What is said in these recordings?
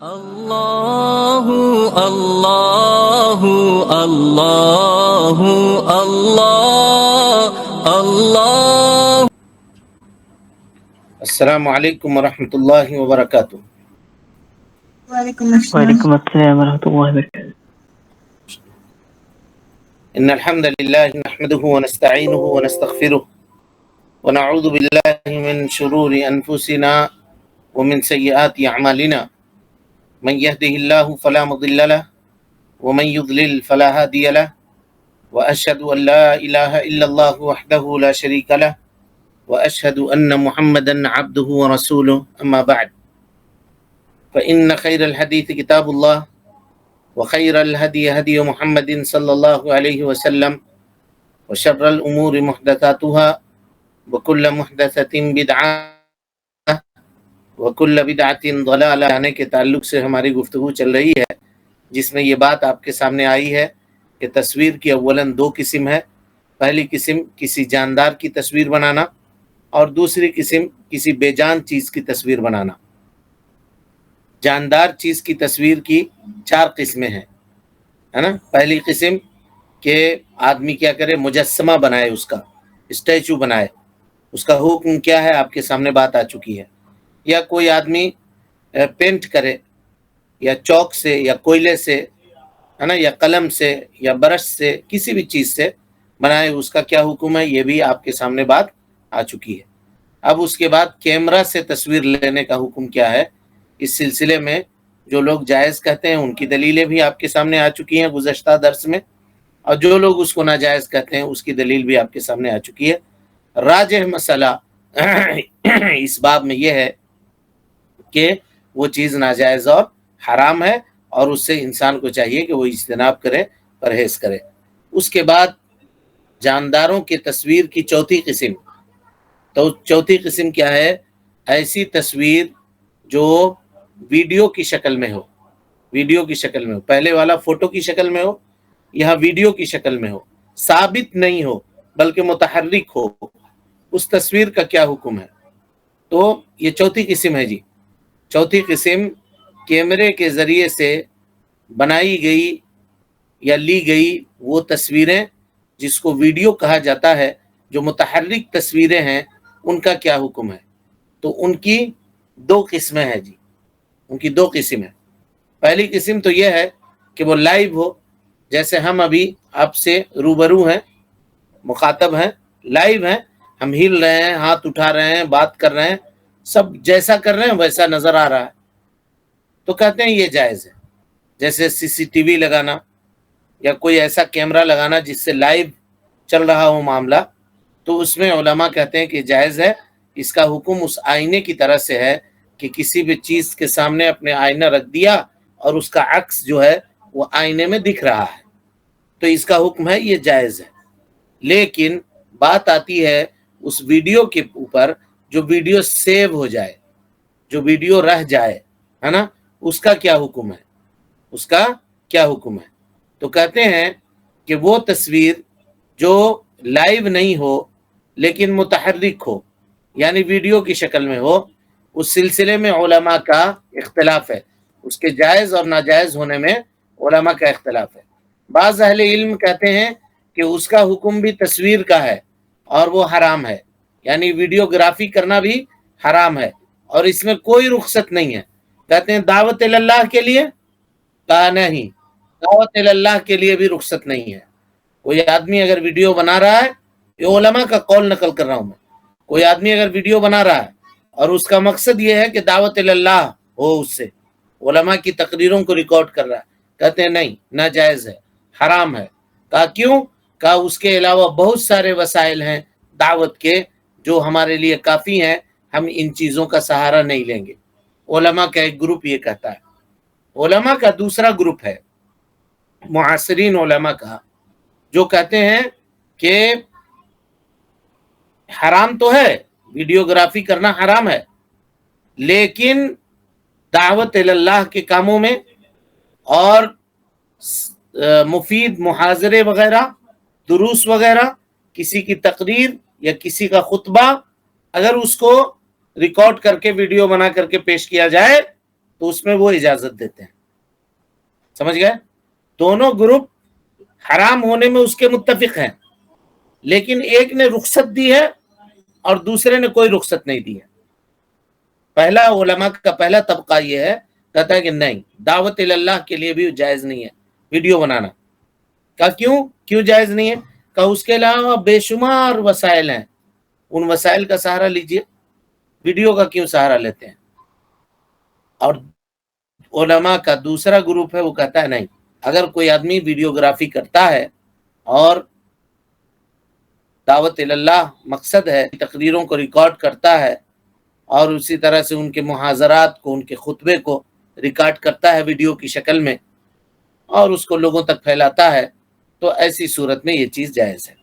اللہ اللہ اللہ اللہ اللہ۔ السلام علیکم ورحمۃ اللہ وبرکاتہ۔ وعلیکم السلام ورحمۃ اللہ وبرکاتہ۔ ان الحمد للہ نحمده ونستعینه ونستغفره ونعوذ باللہ من شرور انفسنا ومن سیئات اعمالنا، من يهده الله فلا مضل له ومن يضلل فلا هادي له، واشهد ان لا اله الا الله وحده لا شريك له، واشهد ان محمدا عبده ورسوله، اما بعد فان خير الحديث كتاب الله، وخير الهدي هدي محمد صلى الله عليه وسلم، وشر الامور محدثاتها، وكل محدثة بدعة، وكل بدعة ضلالة، آنے کے تعلق سے ہماری گفتگو چل رہی ہے، جس میں یہ بات آپ کے سامنے آئی ہے کہ تصویر کی اولاً دو قسم ہے۔ پہلی قسم کسی جاندار کی تصویر بنانا، اور دوسری قسم کسی بے جان چیز کی تصویر بنانا۔ جاندار چیز کی تصویر کی چار قسمیں ہیں، ہے نا۔ پہلی قسم کہ آدمی کیا کرے، مجسمہ بنائے، اس کا اسٹیچو بنائے، اس کا حکم کیا ہے آپ کے سامنے بات آ چکی ہے۔ یا کوئی آدمی پینٹ کرے، یا چوک سے یا کوئلے سے، ہے نا، یا قلم سے یا برش سے، کسی بھی چیز سے بنائے، اس کا کیا حکم ہے، یہ بھی آپ کے سامنے بات آ چکی ہے۔ اب اس کے بعد کیمرہ سے تصویر لینے کا حکم کیا ہے، اس سلسلے میں جو لوگ جائز کہتے ہیں ان کی دلیلیں بھی آپ کے سامنے آ چکی ہیں گزشتہ درس میں، اور جو لوگ اس کو ناجائز کہتے ہیں اس کی دلیل بھی آپ کے سامنے آ چکی ہے۔ راجح مسئلہ اس باب میں یہ ہے کہ وہ چیز ناجائز اور حرام ہے، اور اس سے انسان کو چاہیے کہ وہ اجتناب کرے، پرہیز کرے۔ اس کے بعد جانداروں کی تصویر کی چوتھی قسم، تو چوتھی قسم کیا ہے، ایسی تصویر جو ویڈیو کی شکل میں ہو، ویڈیو کی شکل میں ہو، پہلے والا فوٹو کی شکل میں ہو، یہاں ویڈیو کی شکل میں ہو، ثابت نہیں ہو بلکہ متحرک ہو، اس تصویر کا کیا حکم ہے۔ تو یہ چوتھی قسم ہے جی۔ چوتھی قسم کیمرے کے ذریعے سے بنائی گئی یا لی گئی وہ تصویریں جس کو ویڈیو کہا جاتا ہے، جو متحرک تصویریں ہیں، ان کا کیا حکم ہے۔ تو ان کی دو قسمیں ہیں جی، ان کی دو قسم ہیں۔ پہلی قسم تو یہ ہے کہ وہ لائیو ہو، جیسے ہم ابھی آپ سے روبرو ہیں، مخاطب ہیں، لائیو ہیں، ہم ہل رہے ہیں، ہاتھ اٹھا رہے ہیں، بات کر رہے ہیں، سب جیسا کر رہے ہیں ویسا نظر آ رہا ہے، تو کہتے ہیں یہ جائز ہے۔ جیسے سی سی ٹی وی لگانا یا کوئی ایسا کیمرہ لگانا جس سے لائیو چل رہا ہو معاملہ، تو اس میں علماء کہتے ہیں کہ جائز ہے۔ اس کا حکم اس آئینے کی طرح سے ہے کہ کسی بھی چیز کے سامنے اپنے آئینہ رکھ دیا اور اس کا عکس جو ہے وہ آئینے میں دکھ رہا ہے، تو اس کا حکم ہے یہ جائز ہے۔ لیکن بات آتی ہے اس ویڈیو کے اوپر جو ویڈیو سیو ہو جائے، جو ویڈیو رہ جائے، ہے نا، اس کا کیا حکم ہے، اس کا کیا حکم ہے۔ تو کہتے ہیں کہ وہ تصویر جو لائیو نہیں ہو لیکن متحرک ہو، یعنی ویڈیو کی شکل میں ہو، اس سلسلے میں علماء کا اختلاف ہے، اس کے جائز اور ناجائز ہونے میں علماء کا اختلاف ہے۔ بعض اہل علم کہتے ہیں کہ اس کا حکم بھی تصویر کا ہے اور وہ حرام ہے، یعنی ویڈیوگرافی کرنا بھی حرام ہے، اور اس میں کوئی رخصت نہیں ہے۔ کہتے ہیں دعوت اللہ کے لیے، کہا نہیں، دعوت اللہ کے لیے بھی رخصت نہیں ہے۔ کوئی آدمی اگر ویڈیو بنا رہا ہے، یہ علماء کا قول نقل کر رہا ہوں میں، کوئی آدمی اگر ویڈیو بنا رہا ہے اور اس کا مقصد یہ ہے کہ دعوت اللہ ہو، اس سے علماء کی تقریروں کو ریکارڈ کر رہا ہے، کہتے ہیں نہیں، ناجائز ہے، حرام ہے۔ کہا کیوں؟ کہا اس کے علاوہ بہت سارے وسائل ہیں دعوت کے جو ہمارے لیے کافی ہیں، ہم ان چیزوں کا سہارا نہیں لیں گے۔ علماء کا ایک گروپ یہ کہتا ہے۔ علماء کا دوسرا گروپ ہے معاصرین علماء کا، جو کہتے ہیں کہ حرام تو ہے، ویڈیوگرافی کرنا حرام ہے، لیکن دعوت اللہ کے کاموں میں اور مفید محاضرے وغیرہ، دروس وغیرہ، کسی کی تقریر یا کسی کا خطبہ، اگر اس کو ریکارڈ کر کے ویڈیو بنا کر کے پیش کیا جائے تو اس میں وہ اجازت دیتے ہیں. سمجھ گئے؟ دونوں گروپ حرام ہونے میں اس کے متفق ہیں، لیکن ایک نے رخصت دی ہے اور دوسرے نے کوئی رخصت نہیں دی ہے. پہلا علماء کا پہلا طبقہ یہ ہے، کہتا ہے کہ نہیں، دعوت اللہ کے لیے بھی جائز نہیں ہے ویڈیو بنانا. کہا کیوں جائز نہیں ہے؟ کہا اس کے علاوہ بے شمار وسائل ہیں، ان وسائل کا سہارا لیجئے، ویڈیو کا کیوں سہارا لیتے ہیں؟ اور علماء کا دوسرا گروپ ہے، وہ کہتا ہے نہیں، اگر کوئی آدمی ویڈیوگرافی کرتا ہے اور دعوت اللہ مقصد ہے، تقریروں کو ریکارڈ کرتا ہے اور اسی طرح سے ان کے محاضرات کو، ان کے خطبے کو ریکارڈ کرتا ہے ویڈیو کی شکل میں اور اس کو لوگوں تک پھیلاتا ہے، تو ایسی صورت میں یہ چیز جائز ہے.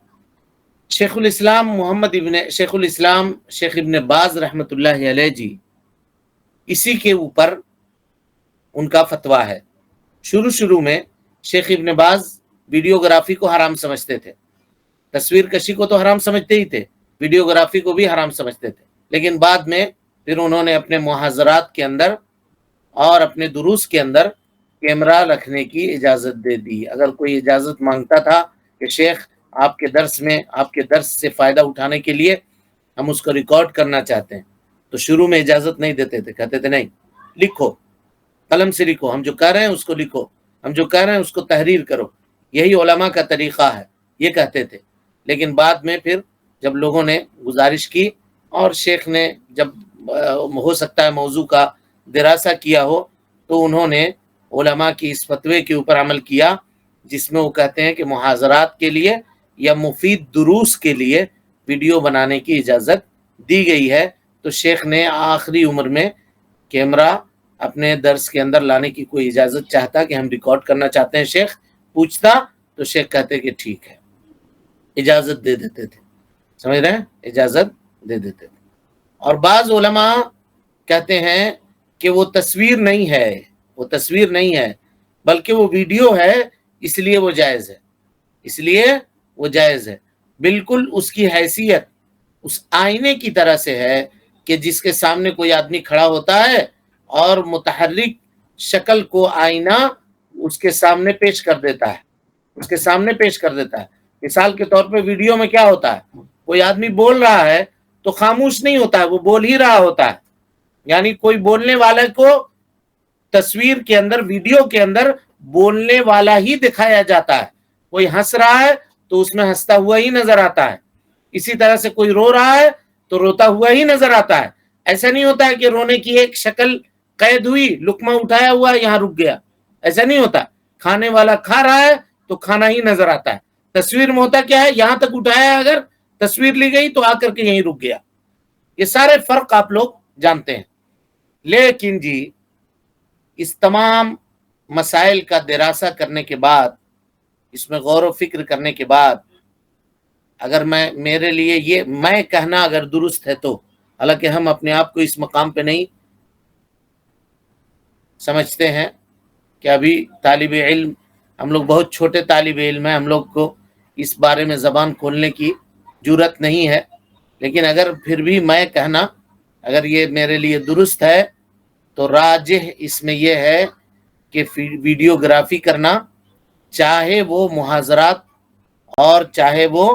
شیخ الاسلام شیخ ابن باز رحمۃ اللہ علیہ جی اسی کے اوپر ان کا فتویٰ ہے. شروع میں شیخ ابن باز ویڈیوگرافی کو حرام سمجھتے تھے، تصویر کشی کو تو حرام سمجھتے ہی تھے، ویڈیوگرافی کو بھی حرام سمجھتے تھے، لیکن بعد میں پھر انہوں نے اپنے محاضرات کے اندر اور اپنے دروس کے اندر کیمرہ رکھنے کی اجازت دے دی. اگر کوئی اجازت مانگتا تھا کہ شیخ آپ کے درس سے فائدہ اٹھانے کے لیے ہم اس کو ریکارڈ کرنا چاہتے ہیں، تو شروع میں اجازت نہیں دیتے تھے، کہتے تھے نہیں، لکھو، قلم سے لکھو، ہم جو کہہ رہے ہیں اس کو لکھو، ہم جو کہہ رہے ہیں اس کو تحریر کرو، یہی علماء کا طریقہ ہے، یہ کہتے تھے. لیکن بعد میں پھر جب لوگوں نے گزارش کی اور شیخ نے جب ہو سکتا ہے موضوع کا دراسہ کیا ہو، تو انہوں نے علماء کی اس فتوے کے اوپر عمل کیا جس میں وہ کہتے ہیں کہ محاضرات کے لیے یا مفید دروس کے لیے ویڈیو بنانے کی اجازت دی گئی ہے. تو شیخ نے آخری عمر میں کیمرہ اپنے درس کے اندر لانے کی کوئی اجازت چاہتا کہ ہم ریکارڈ کرنا چاہتے ہیں، شیخ پوچھتا تو شیخ کہتے کہ ٹھیک ہے، اجازت دے دیتے تھے. سمجھ رہے ہیں؟ اجازت دے دیتے تھے. اور بعض علماء کہتے ہیں کہ وہ تصویر نہیں ہے بلکہ وہ ویڈیو ہے، اس لیے وہ جائز ہے. بالکل اس کی حیثیت اس آئینے کی طرح سے ہے کہ جس کے سامنے کوئی آدمی کھڑا ہوتا ہے اور متحرک شکل کو آئینہ اس کے سامنے پیش کر دیتا ہے. مثال کے طور پہ ویڈیو میں کیا ہوتا ہے، کوئی آدمی بول رہا ہے تو خاموش نہیں ہوتا ہے، وہ بول ہی رہا ہوتا ہے. یعنی کوئی بولنے والے کو تصویر کے اندر، ویڈیو کے اندر بولنے والا ہی دکھایا جاتا ہے. کوئی ہنس رہا ہے تو اس میں ہنستا ہوا ہی نظر آتا ہے، اسی طرح سے کوئی رو رہا ہے تو روتا ہوا ہی نظر آتا ہے. ایسا نہیں ہوتا ہے کہ رونے کی ایک شکل قید ہوئی، لقمہ اٹھایا ہوا یہاں رک گیا، ایسا نہیں ہوتا. کھانے والا کھا رہا ہے تو کھانا ہی نظر آتا ہے. تصویر میں ہوتا کیا ہے، یہاں تک اٹھایا، اگر تصویر لی گئی تو آ کر کے یہیں رک گیا. یہ سارے فرق آپ لوگ جانتے ہیں. لیکن جی اس تمام مسائل کا دراسہ کرنے کے بعد، اس میں غور و فکر کرنے کے بعد، اگر میرے لیے یہ میں کہنا اگر درست ہے تو، حالانکہ ہم اپنے آپ کو اس مقام پہ نہیں سمجھتے ہیں کہ ابھی طالب علم، ہم لوگ بہت چھوٹے طالب علم ہیں، ہم لوگ کو اس بارے میں زبان کھولنے کی جرات نہیں ہے. لیکن اگر پھر بھی میں کہنا اگر یہ میرے لیے درست ہے تو راجح اس میں یہ ہے کہ ویڈیوگرافی کرنا، چاہے وہ محاضرات اور چاہے وہ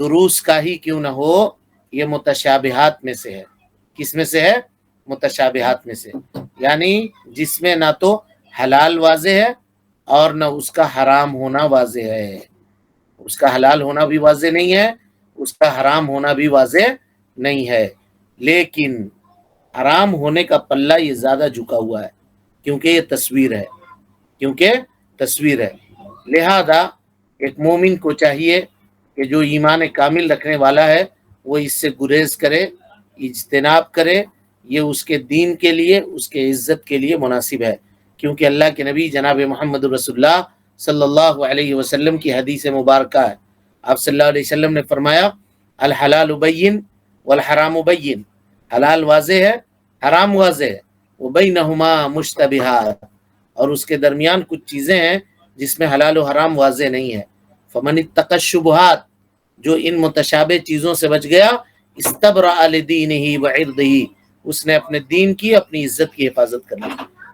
دروس کا ہی کیوں نہ ہو، یہ متشابہات میں سے ہے. کس میں سے ہے؟ متشابہات میں سے، یعنی جس میں نہ تو حلال واضح ہے اور نہ اس کا حرام ہونا واضح ہے. اس کا حلال ہونا بھی واضح نہیں ہے، اس کا حرام ہونا بھی واضح نہیں ہے. لیکن حرام ہونے کا پلہ یہ زیادہ جھکا ہوا ہے کیونکہ یہ تصویر ہے. لہذا ایک مومن کو چاہیے کہ جو ایمان کامل رکھنے والا ہے وہ اس سے گریز کرے، اجتناب کرے. یہ اس کے دین کے لیے، اس کے عزت کے لیے مناسب ہے، کیونکہ اللہ کے نبی جناب محمد رسول اللہ صلی اللہ علیہ وسلم کی حدیث مبارکہ ہے. آپ صلی اللہ علیہ وسلم نے فرمایا الحلال بین والحرام بین، حلال واضح ہے، حرام واضح ہے، وبینہما مشتبہات، اور اس کے درمیان کچھ چیزیں ہیں جس میں حلال و حرام واضح نہیں ہے. فمن اتقى الشبہات، جو ان متشابہ چیزوں سے بچ گیا، استبرأ لدینہ وعرضہ، اس نے اپنے دین کی، اپنی عزت کی حفاظت کر لی.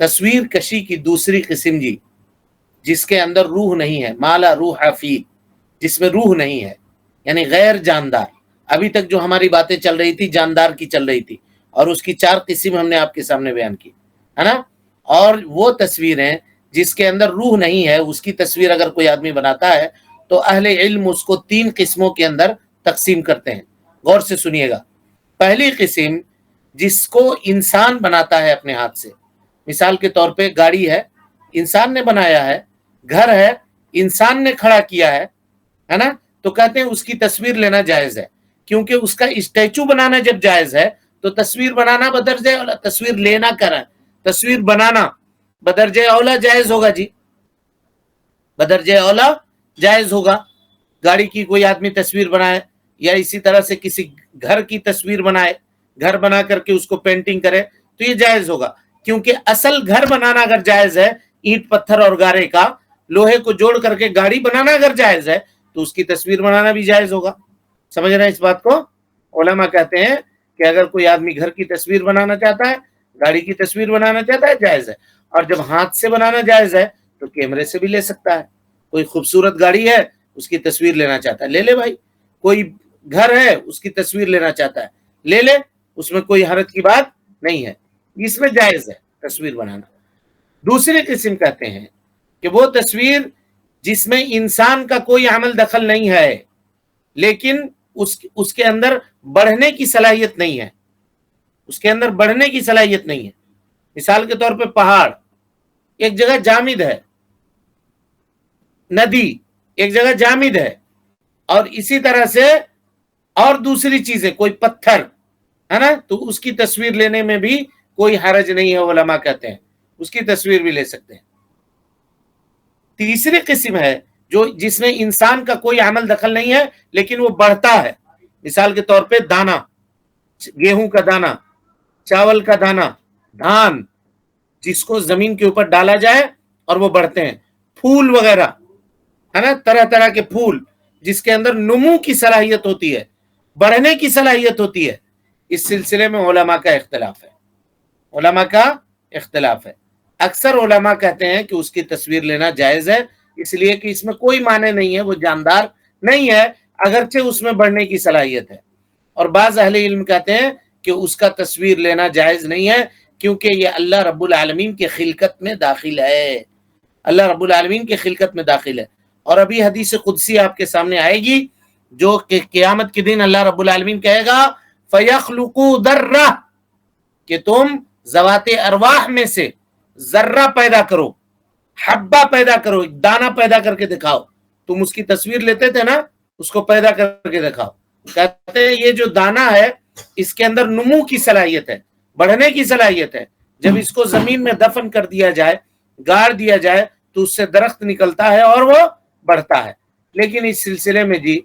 تصویر کشی کی دوسری قسم جی، جس کے اندر روح نہیں ہے، مالا روح فی، جس میں روح نہیں ہے، یعنی غیر جاندار. ابھی تک جو ہماری باتیں چل رہی تھی جاندار کی چل رہی تھی، اور اس کی 4 قسم ہم نے آپ کے سامنے بیان کی ہے نا. اور وہ تصویریں جس کے اندر روح نہیں ہے، اس کی تصویر اگر کوئی آدمی بناتا ہے تو اہل علم اس کو 3 قسموں کے اندر تقسیم کرتے ہیں. غور سے سنیے گا. پہلی قسم جس کو انسان بناتا ہے اپنے ہاتھ سے، مثال کے طور پہ گاڑی ہے، انسان نے بنایا ہے، گھر ہے، انسان نے کھڑا کیا ہے نا، تو کہتے ہیں اس کی تصویر لینا جائز ہے، کیونکہ اس کا اسٹیچو بنانا جب جائز ہے تو تصویر بنانا بدرجہ اولا، تصویر لینا کریں، تصویر بنانا بدرجہ اولا جائز ہوگا جی، بدرجہ اولا جائز ہوگا. گاڑی کی کوئی آدمی تصویر بنائے، یا اسی طرح سے کسی گھر کی تصویر بنائے، گھر بنا کر کے اس کو پینٹنگ کرے، تو یہ جائز ہوگا. کیونکہ اصل گھر بنانا اگر جائز ہے، اینٹ پتھر اور گارے کا، لوہے کو جوڑ کر کے گاڑی بنانا اگر جائز ہے تو اس کی تصویر بنانا بھی جائز ہوگا. سمجھ رہے ہیں اس بات کو؟ علماء کہتے ہیں کہ اگر کوئی آدمی گھر کی تصویر بنانا چاہتا ہے، گاڑی کی تصویر بنانا چاہتا ہے، جائز ہے. اور جب ہاتھ سے بنانا جائز ہے تو کیمرے سے بھی لے سکتا ہے. کوئی خوبصورت گاڑی ہے، اس کی تصویر لینا چاہتا ہے، لے لے بھائی. کوئی گھر ہے، اس کی تصویر لینا چاہتا ہے، لے لے، اس میں کوئی حرج کی بات نہیں ہے، اس میں جائز ہے تصویر بنانا. دوسری قسم کہتے ہیں کہ وہ تصویر جس میں انسان کا کوئی عمل دخل نہیں ہے، لیکن اس کے اندر بڑھنے کی صلاحیت نہیں ہے، اس کے اندر بڑھنے کی صلاحیت نہیں ہے. مثال کے طور پہ پہاڑ ایک جگہ جامد ہے، ندی ایک جگہ جامد ہے، اور اسی طرح سے اور دوسری چیزیں، کوئی پتھر ہے نا، تو اس کی تصویر لینے میں بھی کوئی حرج نہیں ہے. علماء کہتے ہیں اس کی تصویر بھی لے سکتے ہیں. تیسری قسم ہے جس میں انسان کا کوئی عمل دخل نہیں ہے لیکن وہ بڑھتا ہے. مثال کے طور پہ دانا، گیہوں کا دانا، چاول کا دانا، دھان، جس کو زمین کے اوپر ڈالا جائے اور وہ بڑھتے ہیں. پھول وغیرہ ہے نا، طرح طرح کے پھول جس کے اندر نمو کی صلاحیت ہوتی ہے، بڑھنے کی صلاحیت ہوتی ہے. اس سلسلے میں علماء کا اختلاف ہے، علماء کا اختلاف ہے. اکثر علماء کہتے ہیں کہ اس کی تصویر لینا جائز ہے، اس لیے کہ اس میں کوئی معنی نہیں ہے، وہ جاندار نہیں ہے، اگرچہ اس میں بڑھنے کی صلاحیت ہے. اور بعض اہل علم کہتے ہیں کہ اس کا تصویر لینا جائز نہیں ہے، کیونکہ یہ اللہ رب العالمین کے خلقت میں داخل ہے، اللہ رب العالمین کے خلقت میں داخل ہے. اور ابھی حدیث قدسی آپ کے سامنے آئے گی، جو کہ قیامت کے دن اللہ رب العالمین کہے گا فَيَخْلُقُوا ذَرَّةً، کہ تم ذوات ارواح میں سے ذرہ پیدا کرو، حبہ پیدا کرو، دانہ پیدا کر کے دکھاؤ. تم اس کی تصویر لیتے تھے نا، اس کو پیدا کر کے دکھاؤ. کہتے ہیں یہ جو دانہ ہے اس کے اندر نمو کی صلاحیت ہے، بڑھنے کی صلاحیت ہے. جب اس کو زمین میں دفن کر دیا جائے، گاڑ دیا جائے، تو اس سے درخت نکلتا ہے اور وہ بڑھتا ہے. لیکن اس سلسلے میں جی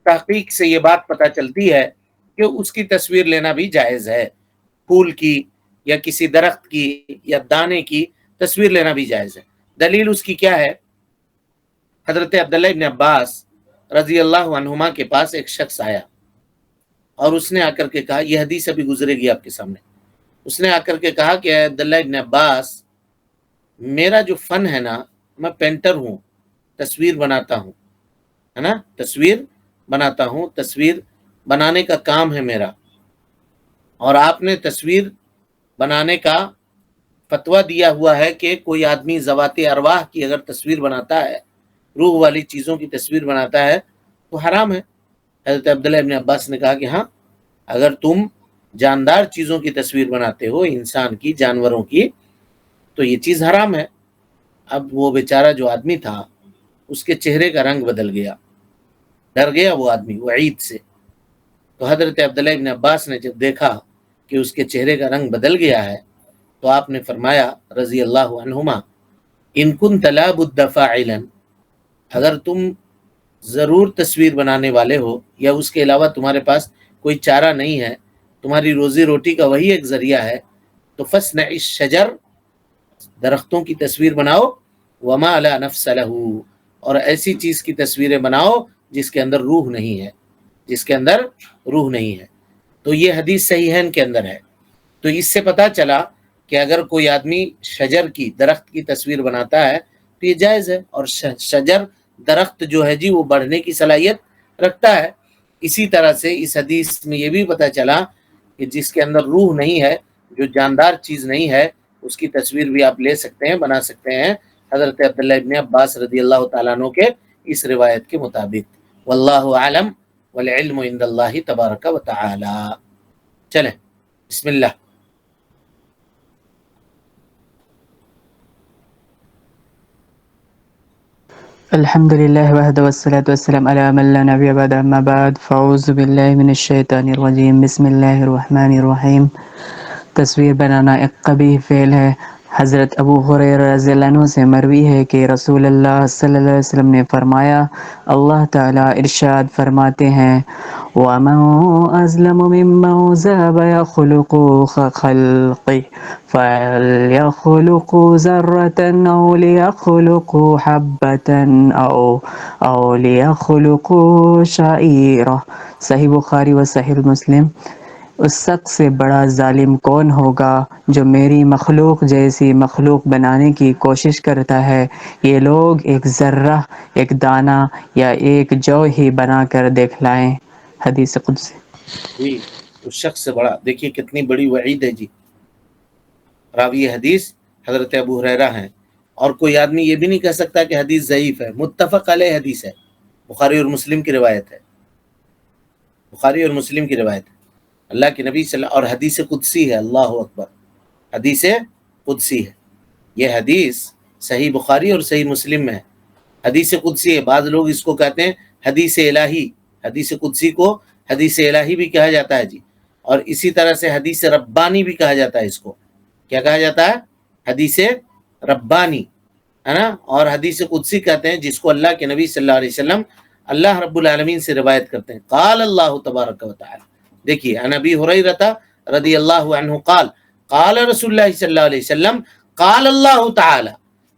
تحقیق سے یہ بات پتہ چلتی ہے کہ اس کی تصویر لینا بھی جائز ہے. پھول کی یا کسی درخت کی یا دانے کی تصویر لینا بھی جائز ہے. دلیل اس کی کیا ہے؟ حضرت عبداللہ ابن عباس رضی اللہ عنہما کے پاس ایک شخص آیا اور اس نے آ کر کے کہا، یہ حدیث ابھی گزرے گی آپ کے سامنے، اس نے آ کر کے کہا کہ عبداللہ ابن عباس، میرا جو فن ہے نا، میں پینٹر ہوں، تصویر بناتا ہوں، ہے نا، تصویر بناتا ہوں، تصویر بنانے کا کام ہے میرا، اور آپ نے تصویر بنانے کا فتویٰ دیا ہوا ہے کہ کوئی آدمی ذوات ارواح کی اگر تصویر بناتا ہے، روح والی چیزوں کی تصویر بناتا ہے تو حرام ہے. حضرت عبداللہ ابن عباس نے کہا کہ ہاں، اگر تم جاندار چیزوں کی تصویر بناتے ہو، انسان کی، جانوروں کی، تو یہ چیز حرام ہے. اب وہ بیچارہ جو آدمی تھا اس کے چہرے کا رنگ بدل گیا، ڈر گیا وہ آدمی وعید سے. تو حضرت عبداللہ ابن عباس نے جب دیکھا کہ اس کے چہرے کا رنگ بدل گیا ہے تو آپ نے فرمایا رضی اللہ عنہما، ان کنت لا بد فاعلا، اگر تم ضرور تصویر بنانے والے ہو یا اس کے علاوہ تمہارے پاس کوئی چارہ نہیں ہے، تمہاری روزی روٹی کا وہی ایک ذریعہ ہے، تو فصنع الشجر، درختوں کی تصویر بناؤ، وما لا نفس له، اور ایسی چیز کی تصویریں بناؤ جس کے اندر روح نہیں ہے، جس کے اندر روح نہیں ہے. تو یہ حدیث صحیحین کے اندر ہے. تو اس سے پتہ چلا کہ اگر کوئی آدمی شجر کی درخت کی تصویر بناتا ہے تو یہ جائز ہے، اور شجر درخت جو ہے جی وہ بڑھنے کی صلاحیت رکھتا ہے۔ اسی طرح سے اس حدیث میں یہ بھی پتہ چلا کہ جس کے اندر روح نہیں ہے، جو جاندار چیز نہیں ہے، اس کی تصویر بھی آپ لے سکتے ہیں، بنا سکتے ہیں، حضرت عبداللہ ابن عباس رضی اللہ تعالیٰ عنہ کے اس روایت کے مطابق۔ واللہ اعلم والعلم عند اللہ تبارک و تعالی۔ چلیں بسم اللہ۔ الحمد لله وحده والصلاة والسلام على من لا نبي بعد أما بعد فأعوذ بالله من الشیطان الرجیم بسم اللہ الرحمن الرحیم۔ تصویر بنانا ایک قبیح فعل ہے۔ حضرت ابو ہریرہ رضی اللہ عنہ سے مروی ہے کہ رسول اللہ صلی اللہ علیہ وسلم نے فرمایا، اللہ تعالیٰ ارشاد فرماتے ہیں، وَمَنْ أَظْلَمُ مِمَّنْ ذَهَبَ يَخْلُقُ خَلْقِهِ فَلْيَخْلُقُ ذَرَّةً أَوْ لِيَخْلُقُ حَبَّةً أَوْ لِيَخْلُقُ شَعِيرًا۔ صحیح بخاری و صحیح مسلم۔ اس شخص سے بڑا ظالم کون ہوگا جو میری مخلوق جیسی مخلوق بنانے کی کوشش کرتا ہے؟ یہ لوگ ایک ذرہ، ایک دانہ یا ایک جو ہی بنا کر دکھلائیں۔ حدیث قدسی۔ جی اس شخص سے بڑا، دیکھیے کتنی بڑی وعید ہے جی۔ راوی حدیث حضرت ابو ہریرہ ہیں، اور کوئی آدمی یہ بھی نہیں کہہ سکتا کہ حدیث ضعیف ہے، متفق علیہ حدیث ہے، بخاری اور مسلم کی روایت ہے، بخاری اور مسلم کی روایت ہے۔ اللہ کے نبی صلی اللہ، اور حدیث قدسی ہے، اللہ اکبر، حدیث قدسی ہے۔ یہ حدیث صحیح بخاری اور صحیح مسلم میں ہے، حدیث قدسی ہے۔ بعض لوگ اس کو کہتے ہیں حدیث الہی، حدیث قدسی کو حدیث الہی بھی کہا جاتا ہے جی، اور اسی طرح سے حدیث ربانی بھی کہا جاتا ہے۔ اس کو کیا کہا جاتا ہے؟ حدیث ربانی، ہے نا۔ اور حدیث قدسی کہتے ہیں جس کو اللہ کے نبی صلی اللہ علیہ وسلم اللہ رب العالمین سے روایت کرتے ہیں۔ قال اللہ تبارک و تعالی، دیکھیے عن ابی ہریرہ رضی اللہ عنہ قال قال رسول اللہ صلی اللہ علیہ وسلم قال اللہ تعالی۔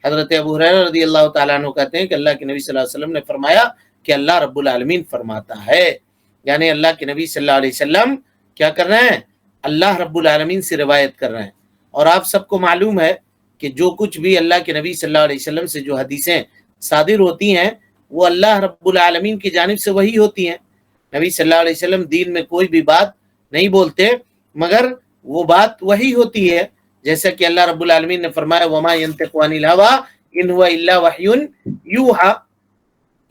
حضرت ابو ہریرہ رضی اللہ تعالیٰ عنہ کہتے ہیں کہ اللہ کے نبی صلی اللہ علیہ وسلم نے فرمایا کہ اللہ رب العالمین فرماتا ہے، یعنی اللہ کے نبی صلی اللہ علیہ وسلم کیا کر رہے ہیں؟ اللہ رب العالمین سے روایت کر رہے ہیں۔ اور آپ سب کو معلوم ہے کہ جو کچھ بھی اللہ کے نبی صلی اللہ علیہ وسلم سے جو حدیثیں صادر ہوتی ہیں وہ اللہ رب العالمین کی جانب سے وہی ہوتی ہیں۔ نبی صلی اللہ علیہ وسلم دین میں کوئی بھی بات نہیں بولتے مگر وہ بات وہی ہوتی ہے، جیسا کہ اللہ رب العالمین نے فرمایا وما ينطق عن الهوى ان هو الا وحی یوحى۔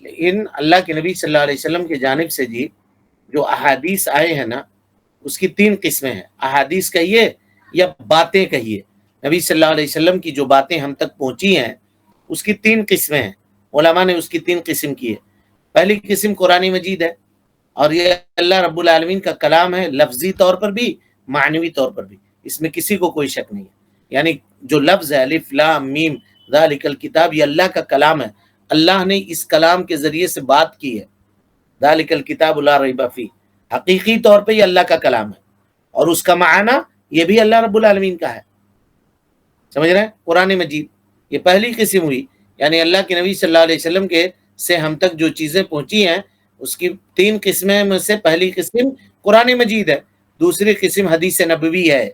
لیکن اللہ کے نبی صلی اللہ علیہ وسلم کی جانب سے جی جو احادیث آئے ہیں نا، اس کی تین قسمیں ہیں۔ احادیث کہیے یا باتیں کہیے، نبی صلی اللہ علیہ وسلم کی جو باتیں ہم تک پہنچی ہیں اس کی تین قسمیں ہیں۔ علماء نے اس کی تین قسم کی ہے۔ پہلی قسم قرآن مجید ہے، اور یہ اللہ رب العالمین کا کلام ہے، لفظی طور پر بھی معنوی طور پر بھی، اس میں کسی کو کوئی شک نہیں ہے۔ یعنی جو لفظ ہے الف لام میم ذالک الکتاب، یہ اللہ کا کلام ہے، اللہ نے اس کلام کے ذریعے سے بات کی ہے۔ ذالک الکتاب لا ریب فیہ، حقیقی طور پہ یہ اللہ کا کلام ہے، اور اس کا معنی یہ بھی اللہ رب العالمین کا ہے۔ سمجھ رہے ہیں؟ قرآن مجید یہ پہلی قسم ہوئی، یعنی اللہ کے نبی صلی اللہ علیہ وسلم کے سے ہم تک جو چیزیں پہنچی ہیں اس کی تین قسمیں میں سے پہلی قسم قرآن مجید ہے، دوسری قسم حدیث نبوی ہے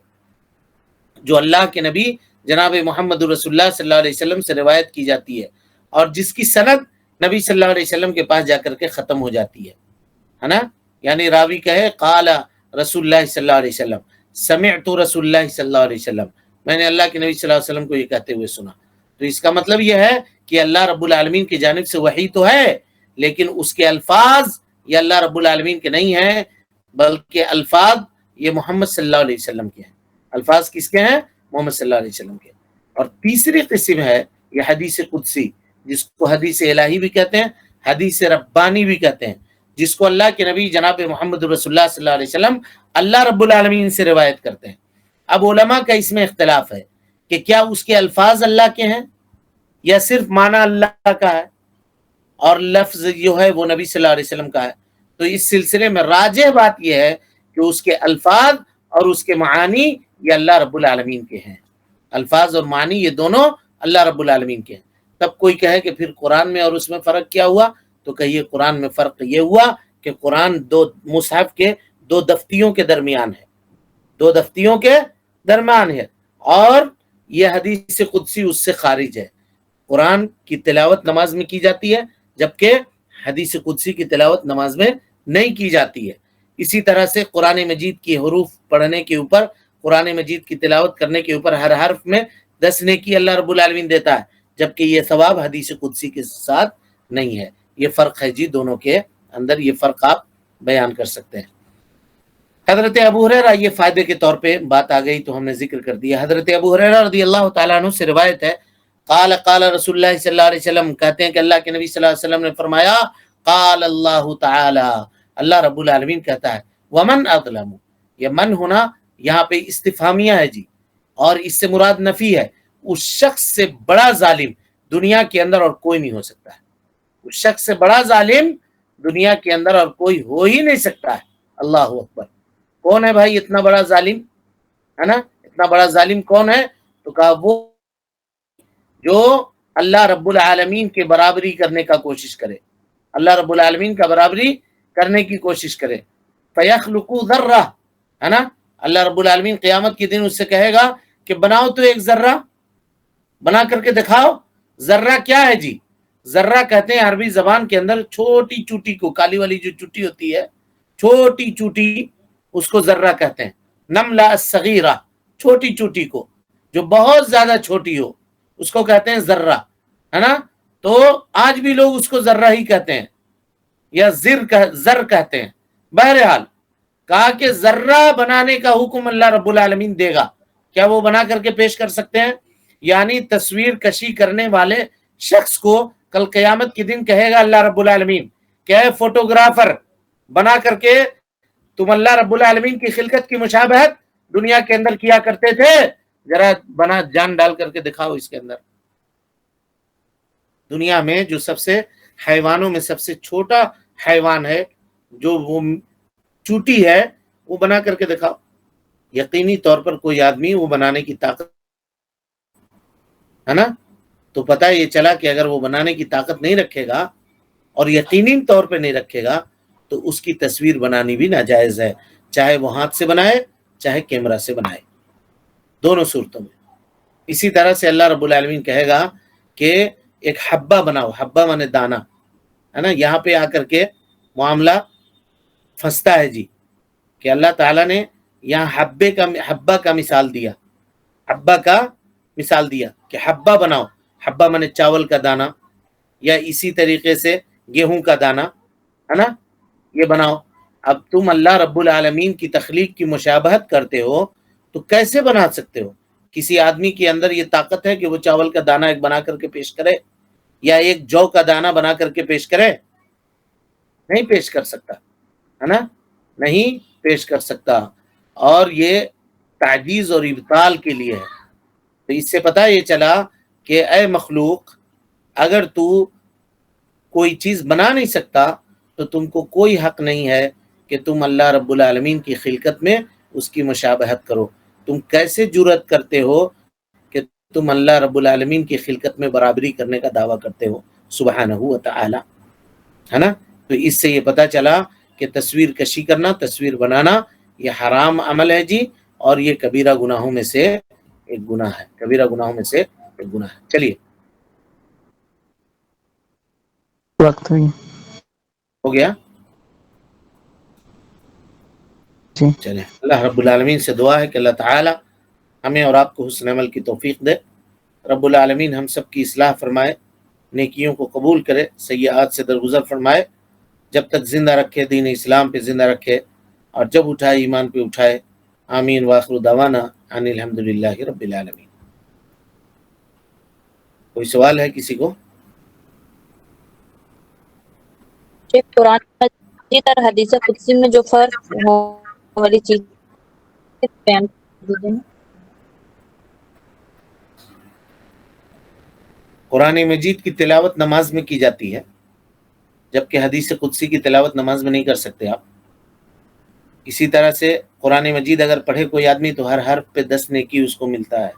جو اللہ کے نبی جناب محمد رسول اللہ صلی اللہ علیہ وسلم سے روایت کی جاتی ہے، اور جس کی سند نبی صلی اللہ علیہ وسلم کے پاس جا کر کے ختم ہو جاتی ہے نا۔ یعنی راوی کہے قال رسول اللہ صلی اللہ علیہ وسلم، سمعت رسول اللہ صلی اللہ علیہ وسلم، میں نے اللہ کے نبی صلی اللہ علیہ وسلم کو یہ کہتے ہوئے سنا۔ تو اس کا مطلب یہ ہے کہ اللہ رب العالمین کی جانب سے وحی تو ہے، لیکن اس کے الفاظ یہ اللہ رب العالمین کے نہیں ہیں، بلکہ الفاظ یہ محمد صلی اللہ علیہ وسلم کے ہیں۔ الفاظ کس کے ہیں؟ محمد صلی اللہ علیہ وسلم کے۔ اور تیسری قسم ہے یہ حدیث قدسی، جس کو حدیث الہی بھی کہتے ہیں، حدیث ربانی بھی کہتے ہیں، جس کو اللہ کے نبی جناب محمد رسول اللہ صلی اللہ علیہ وسلم اللہ رب العالمین سے روایت کرتے ہیں۔ اب علماء کا اس میں اختلاف ہے کہ کیا اس کے الفاظ اللہ کے ہیں یا صرف معنی اللہ کا ہے اور لفظ جو ہے وہ نبی صلی اللہ علیہ وسلم کا ہے۔ تو اس سلسلے میں راجح بات یہ ہے کہ اس کے الفاظ اور اس کے معانی یہ اللہ رب العالمین کے ہیں، الفاظ اور معنی یہ دونوں اللہ رب العالمین کے ہیں۔ تب کوئی کہے کہ پھر قرآن میں اور اس میں فرق کیا ہوا؟ تو کہیے قرآن میں فرق یہ ہوا کہ قرآن دو مصحف کے دو دفتیوں کے درمیان ہے، دو دفتیوں کے درمیان ہے، اور یہ حدیث قدسی اس سے خارج ہے۔ قرآن کی تلاوت نماز میں کی جاتی ہے جبکہ حدیث قدسی کی تلاوت نماز میں نہیں کی جاتی ہے۔ اسی طرح سے قرآن مجید کی حروف پڑھنے کے اوپر، قرآن مجید کی تلاوت کرنے کے اوپر ہر حرف میں 10 نیکی اللہ رب العالمین دیتا ہے، جبکہ یہ ثواب حدیث قدسی کے ساتھ نہیں ہے۔ یہ فرق ہے جی، دونوں کے اندر یہ فرق آپ بیان کر سکتے ہیں۔ حضرت ابو ہریرہ، یہ فائدے کے طور پہ بات آ گئی تو ہم نے ذکر کر دیا۔ حضرت ابو ہریرہ رضی اللہ تعالیٰ عنہ سے روایت ہے، قال قال رسول اللہ صلی اللہ علیہ وسلم، کہتے ہیں کہ اللہ کے نبی صلی اللہ علیہ وسلم نے فرمایا، قال اللہ تعالی، اللہ رب العالمین کہتا ہے، ومن اظلم، یہ من ہونا یہاں پہ استفہامیہ ہے جی، اور اس سے مراد نفی ہے۔ اس شخص سے بڑا ظالم دنیا کے اندر اور کوئی نہیں ہو سکتا ہے۔ اس شخص سے بڑا ظالم دنیا کے اندر اور کوئی ہو ہی نہیں سکتا ہے۔ اللہ اکبر۔ کون ہے بھائی اتنا بڑا ظالم؟ ہے نا، اتنا بڑا ظالم کون ہے؟ تو کہا وہ جو اللہ رب العالمین کے برابری کرنے کا کوشش کرے، اللہ رب العالمین کا برابری کرنے کی کوشش کرے۔ فَيَخْلُقُ ذَرَّةً، ہے نا، اللہ رب العالمین قیامت کے دن اس سے کہے گا کہ بناؤ تو ایک ذرہ، بنا کر کے دکھاؤ۔ ذرہ کیا ہے جی؟ ذرہ کہتے ہیں عربی زبان کے اندر چھوٹی چوٹی کو، کالی والی جو چوٹی ہوتی ہے، چھوٹی چوٹی، اس کو ذرہ کہتے ہیں۔ نملہ الصغیرہ، چھوٹی چوٹی کو جو بہت زیادہ چھوٹی ہو اس کو کہتے ہیں ذرہ، ہے نا۔ تو آج بھی لوگ اس کو ذرہ ہی کہتے ہیں یا زر کہتے ہیں۔ بہرحال کہا کہ ذرہ بنانے کا حکم اللہ رب العالمین دے گا، کیا وہ بنا کر کے پیش کر سکتے ہیں؟ یعنی تصویر کشی کرنے والے شخص کو کل قیامت کے دن کہے گا اللہ رب العالمین کہ اے فوٹوگرافر، بنا کر کے تم اللہ رب العالمین کی خلقت کی مشابہت دنیا کے اندر کیا کرتے تھے، ذرا بنا جان ڈال کر کے دکھاؤ اس کے اندر۔ دنیا میں جو سب سے حیوانوں میں سب سے چھوٹا حیوان ہے، جو وہ چوٹی ہے، وہ بنا کر کے دکھاؤ۔ یقینی طور پر کوئی آدمی وہ بنانے کی طاقت ہے نا، تو پتہ یہ چلا کہ اگر وہ بنانے کی طاقت نہیں رکھے گا اور یقینی طور پہ نہیں رکھے گا تو اس کی تصویر بنانی بھی ناجائز ہے، چاہے وہ ہاتھ سے بنائے چاہے کیمرہ سے بنائے، دونوں صورتوں میں۔ اسی طرح سے اللہ رب العالمین کہے گا کہ ایک حبہ بناؤ، حبہ مانے دانہ، ہے نا۔ یہاں پہ آ کر کے معاملہ پھنستا ہے جی، کہ اللہ تعالیٰ نے یہاں حبہ کا مثال دیا، حبہ کا مثال دیا کہ حبہ بناؤ، حبہ مانے چاول کا دانہ، یا اسی طریقے سے گیہوں کا دانہ، ہے نا، یہ بناؤ۔ اب تم اللہ رب العالمین کی تخلیق کی مشابہت کرتے ہو تو کیسے بنا سکتے ہو؟ کسی آدمی کے اندر یہ طاقت ہے کہ وہ چاول کا دانہ ایک بنا کر کے پیش کرے یا ایک جو کا دانہ بنا کر کے پیش کرے؟ نہیں پیش کر سکتا، ہے نا، نہیں پیش کر سکتا۔ اور یہ تعجیز اور ابطال کے لیے ہے۔ تو اس سے پتہ یہ چلا کہ اے مخلوق، اگر تو کوئی چیز بنا نہیں سکتا تو تم کو کوئی حق نہیں ہے کہ تم اللہ رب العالمین کی خلقت میں اس کی مشابہت کرو۔ تم کیسے جرأت کرتے ہو کہ تم اللہ رب العالمین کی خلقت میں برابری کرنے کا دعویٰ کرتے ہو، سبحانہ و تعالی، ہے نا۔ تو اس سے یہ پتہ چلا کہ تصویر کشی کرنا، تصویر بنانا، یہ حرام عمل ہے جی، اور یہ کبیرہ گناہوں میں سے ایک گناہ ہے، کبیرہ گناہوں میں سے ایک گناہ ہے۔ چلیے، وقت ہوئی ہو گیا؟ جی۔ چلیں، اللہ رب العالمین سے دعا ہے کہ اللہ تعالی ہمیں اور آپ کو حسن عمل کی توفیق دے۔ رب العالمین ہم سب کی اصلاح فرمائے، نیکیوں کو قبول کرے، سیئات سے درگزر فرمائے، جب تک زندہ رکھے دین اسلام پہ زندہ رکھے، اور جب اٹھائے ایمان پہ اٹھائے۔ آمین وآخر دعوانا ان الحمدللہ رب العالمین۔ کوئی سوال ہے کسی کو؟ قرآن مجید اور حدیث قدسی میں جو فرق ہو والی چیز بیان کر دیجیے۔ قرآن مجید کی تلاوت نماز میں کی جاتی ہے، جبکہ حدیث قدسی کی تلاوت نماز میں نہیں کر سکتے آپ۔ اسی طرح سے قرآن مجید اگر پڑھے کوئی آدمی تو ہر حرف پہ 10 نیکی اس کو ملتا ہے،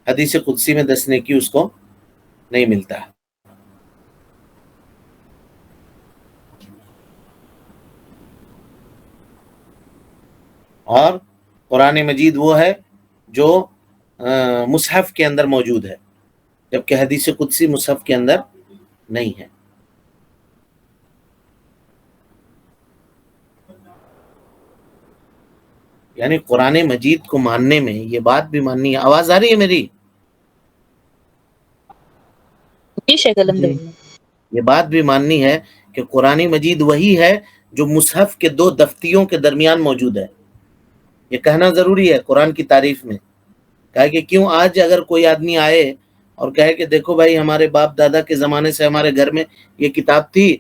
حدیث قدسی میں 10 نیکی اس کو نہیں ملتا ہے۔ اور قرآن مجید وہ ہے جو مصحف کے اندر موجود ہے، جبکہ حدیث قدسی مصحف کے اندر نہیں ہے۔ یعنی قرآن مجید کو ماننے میں یہ بات بھی ماننی ہے۔ آواز آ رہی ہے میری؟ جی شیخ الحمدللہ۔ یہ بات بھی ماننی ہے کہ قرآن مجید وہی ہے جو مصحف کے دو دفتیوں کے درمیان موجود ہے۔ یہ کہنا ضروری ہے قرآن کی تعریف میں، کہا کہ کیوں آج اگر کوئی آدمی آئے اور کہے کہ دیکھو بھائی ہمارے باپ دادا کے زمانے سے ہمارے گھر میں یہ کتاب تھی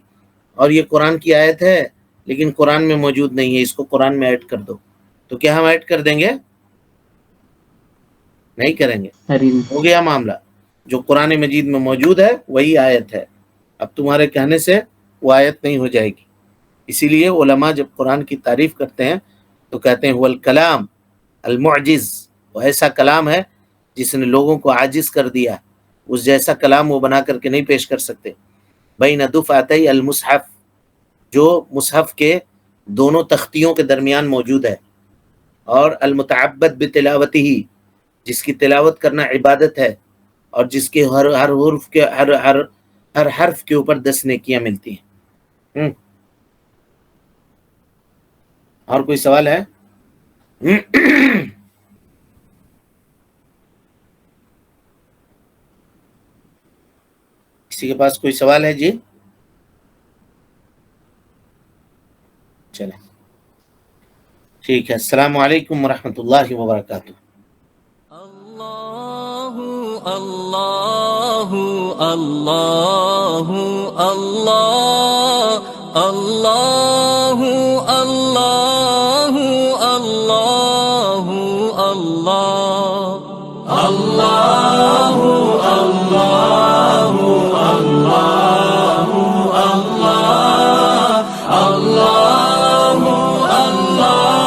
اور یہ قرآن کی آیت ہے لیکن قرآن میں موجود نہیں ہے، اس کو قرآن میں ایڈ کر دو، تو کیا ہم ایڈ کر دیں گے؟ نہیں کریں گے۔ ہو گیا معاملہ، جو قرآن مجید میں موجود ہے وہی آیت ہے، اب تمہارے کہنے سے وہ آیت نہیں ہو جائے گی۔ اسی لیے علماء جب قرآن کی تعریف کرتے ہیں تو کہتے ہیں وہ الکلام المعجز، وہ ایسا کلام ہے جس نے لوگوں کو عاجز کر دیا، اس جیسا کلام وہ بنا کر کے نہیں پیش کر سکتے۔ بین دفعتي المصحف، جو مصحف کے دونوں تختیوں کے درمیان موجود ہے، اور المتعبد بتلاوتہ، جس کی تلاوت کرنا عبادت ہے اور جس کے ہر حرف کے اوپر 10 نیکیاں ملتی ہیں۔ اور کوئی سوال ہے؟ کسی کے پاس کوئی سوال ہے؟ جی چلیں ٹھیک ہے، السلام علیکم ورحمۃ اللہ وبرکاتہ۔ اللہ اللہ اللہ اللہ اللہ اللہ